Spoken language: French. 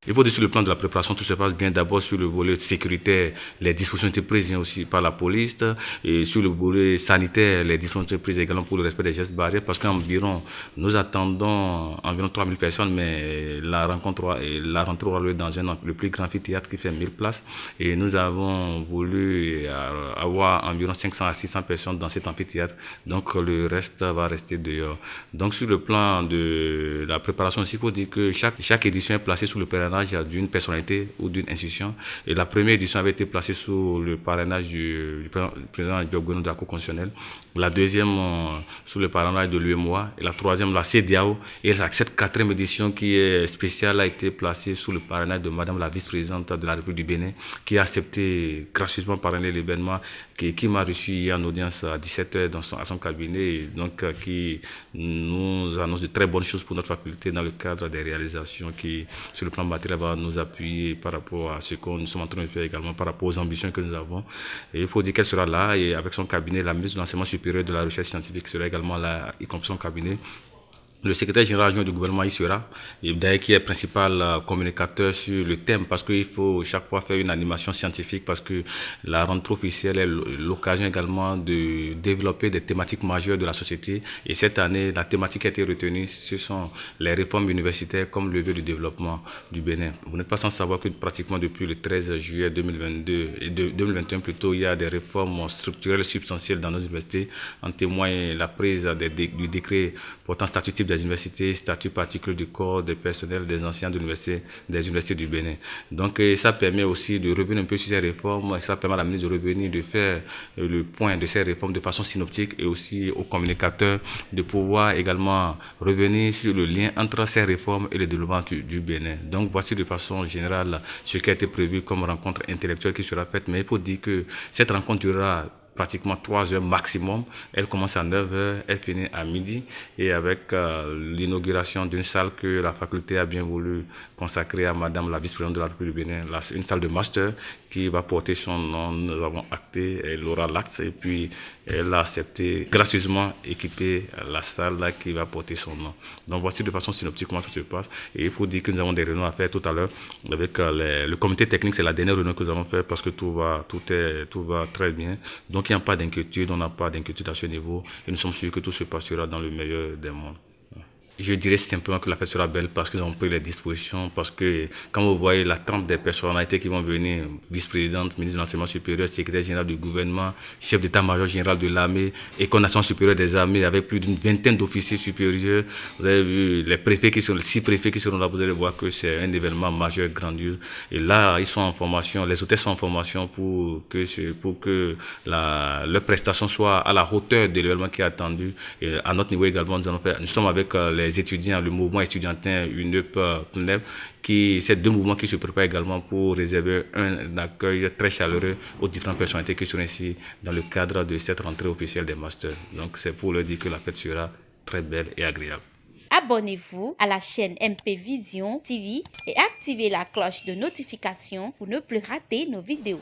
Il faut dire sur le plan de la préparation, tout se passe bien. D'abord sur le volet sécuritaire, les dispositions étaient prises aussi par la police. Et sur le volet sanitaire, les dispositions étaient prises également pour le respect des gestes barrières. Parce qu'environ, nous attendons environ 3000 personnes, mais la rentrée aura lieu dans le plus grand amphithéâtre qui fait 1000 places. Et nous avons voulu avoir environ 500 à 600 personnes dans cet amphithéâtre. Donc le reste va rester dehors. Donc sur le plan de la préparation aussi, il faut dire que chaque édition est placée sous le parrainage d'une personnalité ou d'une institution. Et la première édition avait été placée sous le parrainage du président Diogoueno de la Cour constitutionnelle. La deuxième sous le parrainage de l'UEMOA. Et la troisième, la CEDEAO. Et cette quatrième édition qui est spéciale a été placée sous le parrainage de Madame la vice-présidente de la République du Bénin, qui a accepté gracieusement parrainer l'événement, qui m'a reçu hier en audience à 17h à son cabinet, et donc qui nous annonce de très bonnes choses pour notre faculté dans le cadre des réalisations qui, sur le plan matériel, va nous appuyer par rapport à ce que nous sommes en train de faire également, par rapport aux ambitions que nous avons. Et il faut dire qu'elle sera là, et avec son cabinet, la ministre de l'Enseignement supérieur de la Recherche scientifique sera également là, y compris son cabinet. Le secrétaire général adjoint du gouvernement y sera, et d'ailleurs qui est principal communicateur sur le thème, parce qu'il faut chaque fois faire une animation scientifique, parce que la rentrée officielle est l'occasion également de développer des thématiques majeures de la société. Et cette année, la thématique qui a été retenue, ce sont les réformes universitaires comme levier du développement du Bénin. Vous n'êtes pas sans savoir que pratiquement depuis le 13 juillet 2022 et 2021 plutôt, il y a des réformes structurelles substantielles dans nos universités. En témoigne la prise du décret portant statut type des universités, statut particulier du corps des personnels des anciens des universités du Bénin. Donc ça permet aussi de revenir un peu sur ces réformes, ça permet à la ministre de revenir, de faire le point de ces réformes de façon synoptique, et aussi aux communicateurs de pouvoir également revenir sur le lien entre ces réformes et le développement du Bénin. Donc voici de façon générale ce qui a été prévu comme rencontre intellectuelle qui sera faite, mais il faut dire que cette rencontre durera pratiquement 3 heures maximum. Elle commence à 9 heures, elle finit à midi, et avec l'inauguration d'une salle que la faculté a bien voulu consacrer à Madame la vice-présidente de la République du Bénin, une salle de master qui va porter son nom. Nous avons acté, elle aura l'acte, et puis elle a accepté gracieusement équiper la salle là qui va porter son nom. Donc voici de façon synoptique comment ça se passe. Et il faut dire que nous avons des réunions à faire tout à l'heure avec le comité technique. C'est la dernière réunion que nous allons faire parce que tout va très bien. Donc il n'y a pas d'inquiétude, on n'a pas d'inquiétude à ce niveau, et nous sommes sûrs que tout se passera dans le meilleur des mondes. Je dirais simplement que la fête sera belle parce que nous avons pris les dispositions, parce que quand vous voyez la trempe des personnalités qui vont venir, vice-présidente, ministre de l'Enseignement supérieur, secrétaire général du gouvernement, chef d'état-major général de l'armée, École nationale supérieure des armées, avec plus d'une vingtaine d'officiers supérieurs. Vous avez vu les préfets les 6 préfets qui seront là, vous allez voir que c'est un événement majeur, grandiose. Et là, ils sont en formation, les hôtels sont en formation pour que leur prestation soit à la hauteur de l'événement qui est attendu. Et à notre niveau également, nous sommes avec les étudiants, le mouvement étudiantin UNEP, FNEP, ces deux mouvements qui se préparent également pour réserver un accueil très chaleureux aux différentes personnalités qui seront ici dans le cadre de cette rentrée officielle des masters. Donc c'est pour leur dire que la fête sera très belle et agréable. Abonnez-vous à la chaîne MP Vision TV et activez la cloche de notification pour ne plus rater nos vidéos.